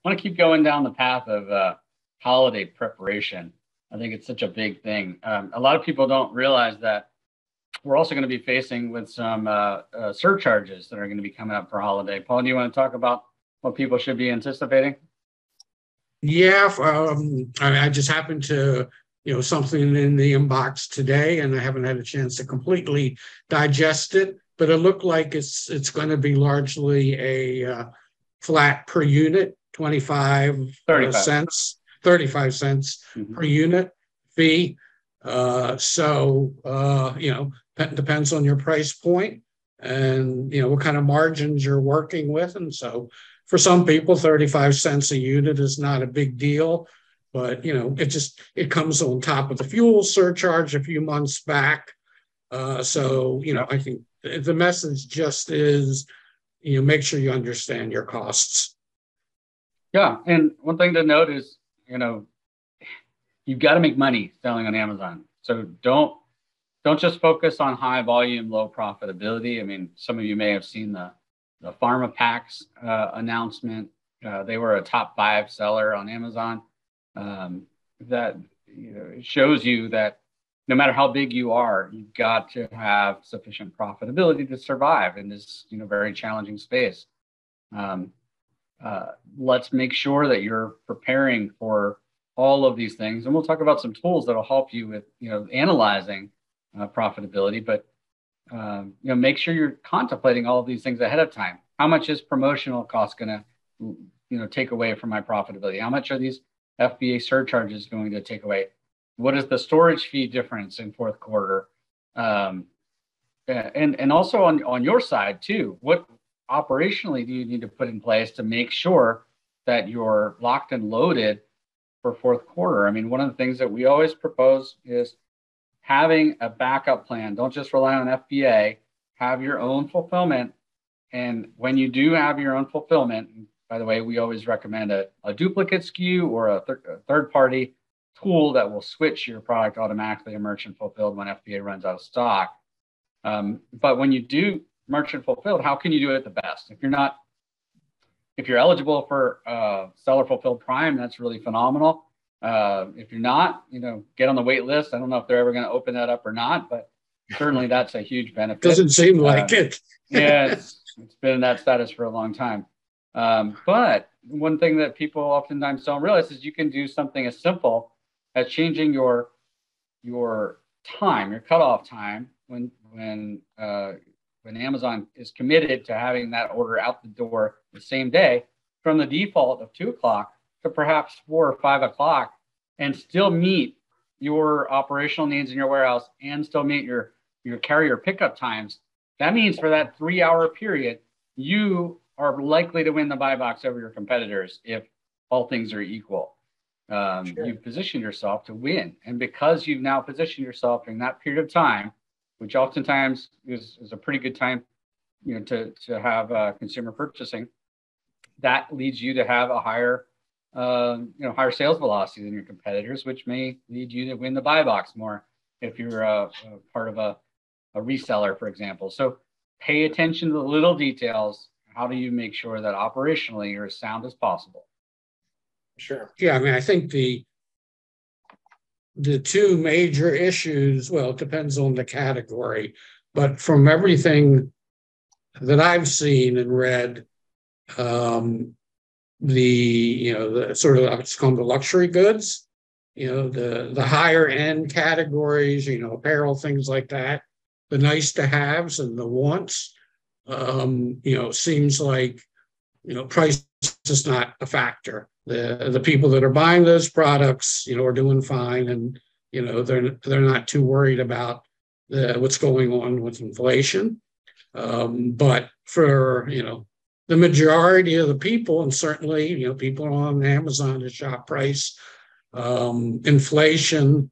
want to keep going down the path of holiday preparation. I think it's such a big thing. A lot of people don't realize that we're also going to be facing with some surcharges that are going to be coming up for holiday. Paul, do you want to talk about what people should be anticipating? Yeah, I just happened to, something in the inbox today, and I haven't had a chance to completely digest it, but it looked like it's going to be largely a flat per unit, 25 35. cents, 35 cents per unit fee. Depends on your price point and, what kind of margins you're working with. And so for some people, 35 cents a unit is not a big deal, but, it comes on top of the fuel surcharge a few months back. I think the message just is, make sure you understand your costs. Yeah. And one thing to note is, you've got to make money selling on Amazon. So don't just focus on high volume, low profitability. I mean, some of you may have seen the PharmaPacks announcement. They were a top 5 seller on Amazon. That it shows you that no matter how big you are, you've got to have sufficient profitability to survive in this very challenging space. Let's make sure that you're preparing for all of these things, and we'll talk about some tools that'll help you with analyzing profitability. But make sure you're contemplating all of these things ahead of time. How much is promotional cost going to take away from my profitability? How much are these FBA surcharges going to take away? What is the storage fee difference in fourth quarter? And also on your side too, what operationally do you need to put in place to make sure that you're locked and loaded for fourth quarter? I mean, one of the things that we always propose is having a backup plan. Don't just rely on FBA. Have your own fulfillment. And when you do have your own fulfillment, by the way, we always recommend a duplicate SKU or a third-party tool that will switch your product automatically to merchant fulfilled when FBA runs out of stock. But when you do merchant fulfilled, how can you do it the best? If you're eligible for seller fulfilled Prime, that's really phenomenal. If you're not, get on the wait list. I don't know if they're ever going to open that up or not, but certainly that's a huge benefit. Doesn't seem like it. Yeah, it's been in that status for a long time. But one thing that people oftentimes don't realize is you can do something as simple as changing your time, your cutoff time when Amazon is committed to having that order out the door the same day, from the default of 2 o'clock to perhaps 4 or 5 o'clock, and still meet your operational needs in your warehouse and still meet your carrier pickup times. That means for that 3-hour period, you are likely to win the buy box over your competitors if all things are equal. Sure. You've positioned yourself to win. And because you've now positioned yourself during that period of time, which oftentimes is a pretty good time, to have consumer purchasing, that leads you to have a higher sales velocity than your competitors, which may lead you to win the buy box more if you're a part of a reseller, for example. So pay attention to the little details. How do you make sure that operationally you're as sound as possible? Sure. Yeah, I mean, I think the two major issues, well, it depends on the category, but from everything that I've seen and read, the sort of, it's called the luxury goods, the higher end categories, apparel, things like that, the nice to haves and the wants, seems like, price is not a factor. The people that are buying those products, are doing fine, and they're not too worried about what's going on with inflation. But for the majority of the people, and certainly people on Amazon to shop price, inflation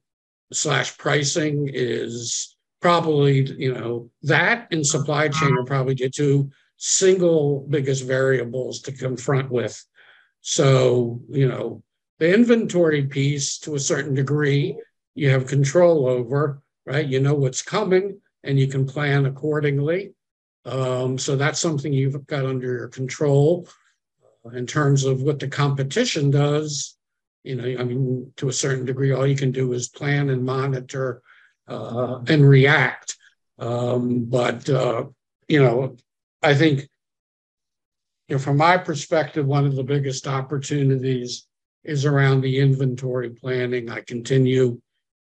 / pricing is probably that and supply chain are probably the two single biggest variables to confront with. So, the inventory piece, to a certain degree, you have control over, right? You know what's coming and you can plan accordingly. So that's something you've got under your control. In terms of what the competition does, I mean, to a certain degree, all you can do is plan and monitor and react. But I think, from my perspective, one of the biggest opportunities is around the inventory planning. I continue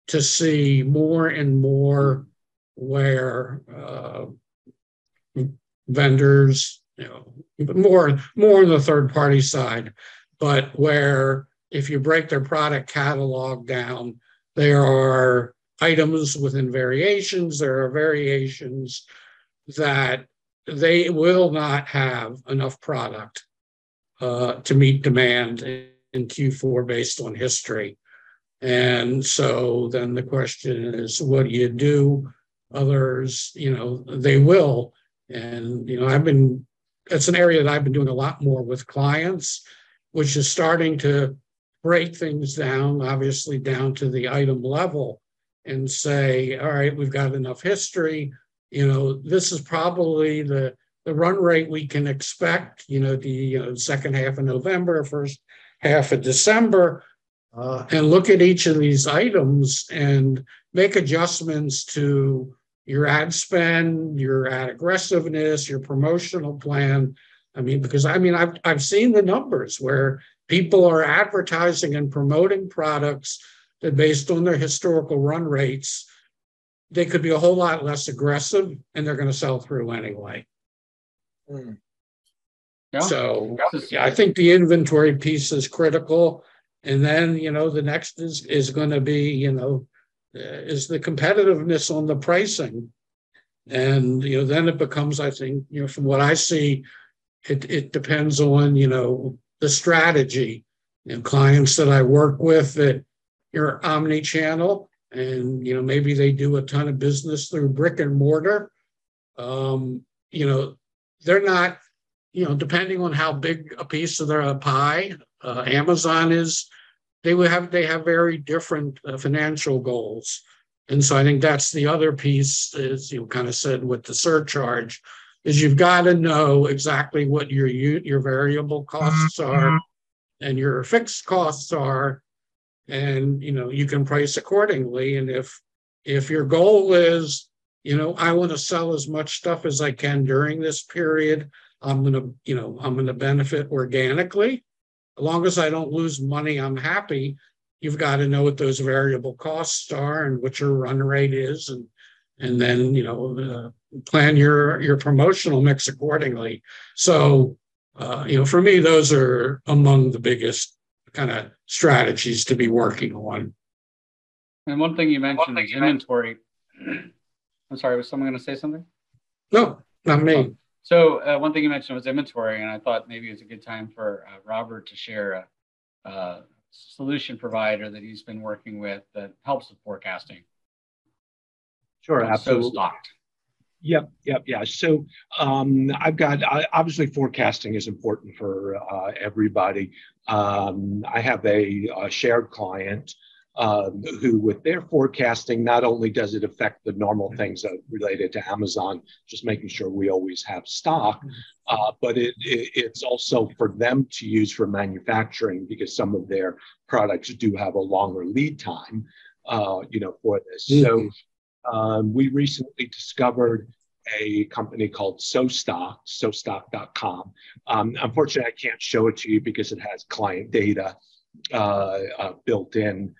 to see more and more where vendors, more on the third party side, but where if you break their product catalog down, there are items within variations. There are variations that they will not have enough product to meet demand in Q4 based on history. And so then the question is, what do you do? Others, they will. And, it's an area that I've been doing a lot more with clients, which is starting to break things down, obviously down to the item level, and say, all right, we've got enough history. This is probably the run rate we can expect, the second half of November, first half of December, and look at each of these items and make adjustments to your ad spend, your ad aggressiveness, your promotional plan. Because I've seen the numbers where people are advertising and promoting products that, based on their historical run rates, they could be a whole lot less aggressive and they're going to sell through anyway. Yeah. So I think the inventory piece is critical. And then, the next is going to be, is the competitiveness on the pricing. And, then it becomes, I think, from what I see, it depends on, the strategy. Clients that I work with that are omni-channel, and, maybe they do a ton of business through brick and mortar. They're not, depending on how big a piece of their pie Amazon is, they have very different financial goals. And so I think that's the other piece, is you kind of said with the surcharge, is you've got to know exactly what your variable costs are and your fixed costs are, and you can price accordingly. And if your goal is, I want to sell as much stuff as I can during this period, I'm gonna benefit organically. As long as I don't lose money, I'm happy. You've got to know what those variable costs are and what your run rate is, and then plan your promotional mix accordingly. So for me, those are among the biggest kind of strategies to be working on. And one thing you mentioned is inventory. I'm sorry, was someone going to say something? No, not me. So one thing you mentioned was inventory, and I thought maybe it was a good time for Robert to share a solution provider that he's been working with that helps with forecasting. Sure, absolutely. SoStock. Yep. Yeah. So I've got, obviously forecasting is important for everybody. I have a shared client who, with their forecasting, not only does it affect the normal things that related to Amazon, just making sure we always have stock, but it's also for them to use for manufacturing, because some of their products do have a longer lead time, for this. So we recently discovered a company called SoStock, SoStock.com. Unfortunately, I can't show it to you because it has client data built in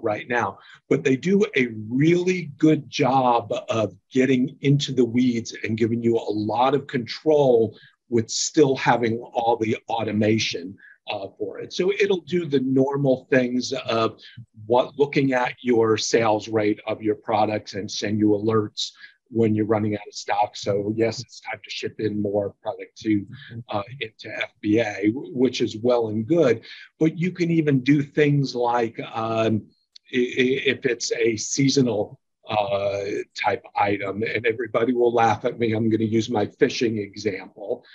right now, but they do a really good job of getting into the weeds and giving you a lot of control with still having all the automation for it. So it'll do the normal things of looking at your sales rate of your products and send you alerts when you're running out of stock. So yes, it's time to ship in more product into FBA, which is well and good. But you can even do things like if it's a seasonal type item, and everybody will laugh at me, I'm going to use my fishing example.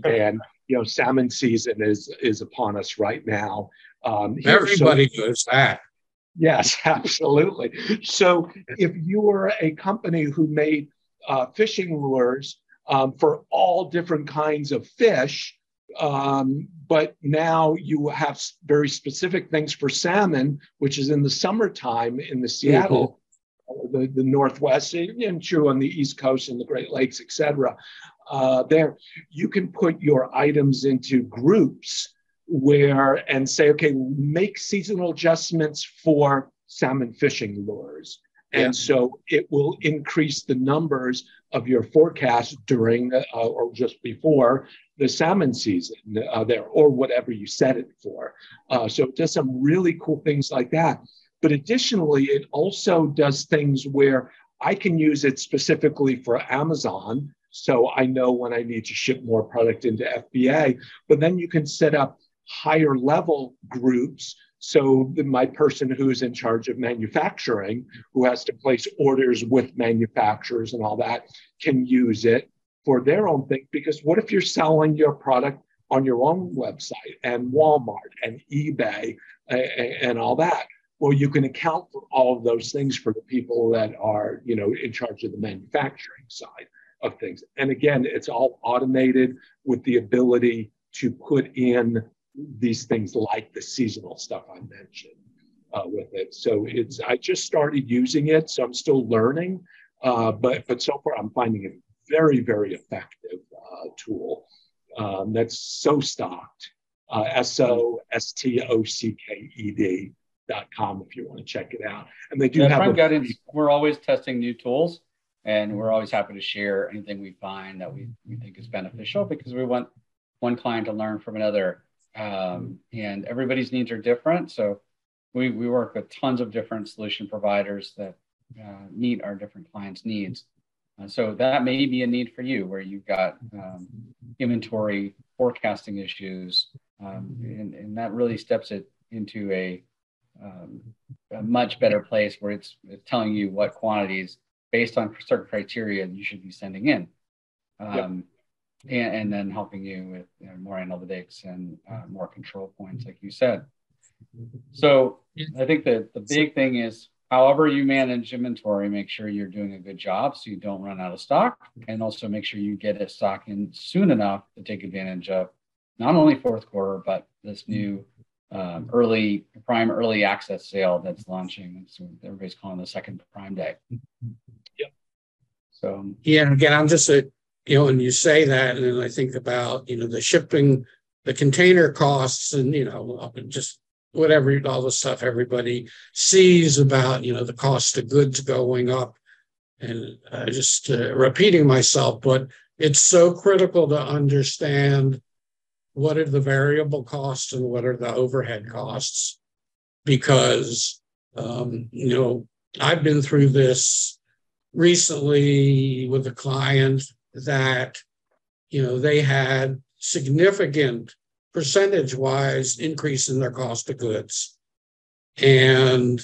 And salmon season is upon us right now. Everybody knows that. Yes, absolutely. So if you were a company who made fishing lures for all different kinds of fish, But now you have very specific things for salmon, which is in the summertime in the Seattle, the Northwest, and true on the East Coast and the Great Lakes, et cetera. There, you can put your items into groups and say, okay, make seasonal adjustments for salmon fishing lures. And so it will increase the numbers of your forecast during or just before the salmon season there, or whatever you set it for. So it does some really cool things like that. But additionally, it also does things where I can use it specifically for Amazon. So I know when I need to ship more product into FBA, but then you can set up higher level groups. So my person who's in charge of manufacturing, who has to place orders with manufacturers and all that, can use it for their own thing. Because what if you're selling your product on your own website and Walmart and eBay and all that? Well, you can account for all of those things for the people that are, in charge of the manufacturing side of things. And again, it's all automated with the ability to put in these things like the seasonal stuff I mentioned with it. So I just started using it, so I'm still learning, but so far I'm finding it very, very effective tool that's SoStocked, SoStocked.com if you want to check it out. And they do have Prime Guidance. We're always testing new tools, and we're always happy to share anything we find that we think is beneficial, because we want one client to learn from another. And everybody's needs are different. So we work with tons of different solution providers that meet our different clients' needs. So that may be a need for you, where you've got inventory forecasting issues, and that really steps it into a much better place, where it's telling you what quantities based on certain criteria you should be sending in. And then helping you with more analytics and more control points, like you said. So I think that the big thing is, however you manage inventory, make sure you're doing a good job so you don't run out of stock, and also make sure you get it stock in soon enough to take advantage of not only fourth quarter, but this new Prime early access sale that's launching. So everybody's calling the second Prime Day. So again, I'm just when you say that, and then I think about, the shipping, the container costs, and, just whatever, all the stuff everybody sees about, the cost of goods going up, and just repeating myself, but it's so critical to understand what are the variable costs and what are the overhead costs, because, I've been through this recently with a client that, they had significant percentage-wise increase in their cost of goods. And,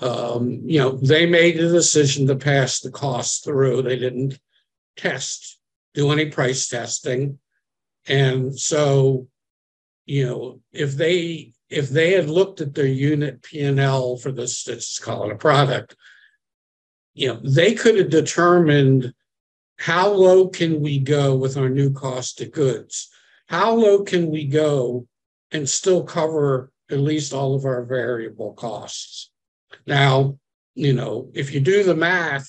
they made the decision to pass the cost through. They didn't do any price testing. And so, if they had looked at their unit P&L for this, let's call it a product, they could have determined, how low can we go with our new cost of goods? How low can we go and still cover at least all of our variable costs? Now, if you do the math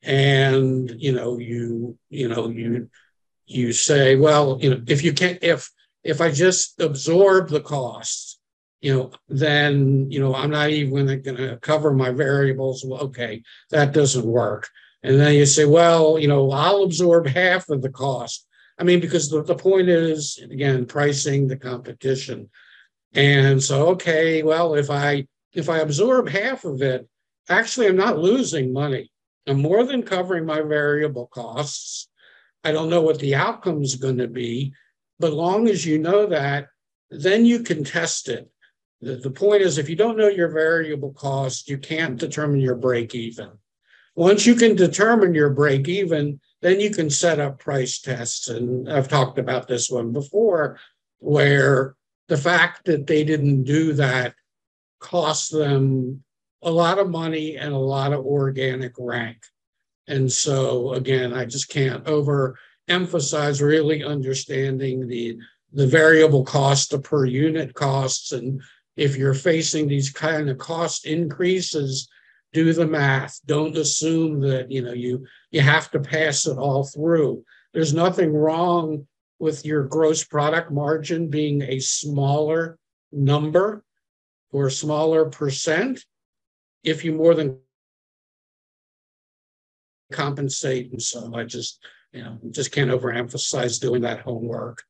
and, you say, well, if I just absorb the costs, then, I'm not even going to cover my variables. Well, okay, that doesn't work. And then you say, well, I'll absorb half of the cost. I mean, because the point is, again, pricing the competition. And so, okay, well, if I absorb half of it, actually, I'm not losing money. I'm more than covering my variable costs. I don't know what the outcome is going to be, but long as you know that, then you can test it. The point is, if you don't know your variable cost, you can't determine your break even. Once you can determine your break even, then you can set up price tests. And I've talked about this one before, where the fact that they didn't do that cost them a lot of money and a lot of organic rank. And so, again, I just can't emphasize really understanding the variable cost, the per unit costs. And if you're facing these kind of cost increases, do the math. Don't assume that you have to pass it all through. There's nothing wrong with your gross product margin being a smaller number or a smaller percent if you more than compensate. And so I just can't overemphasize doing that homework.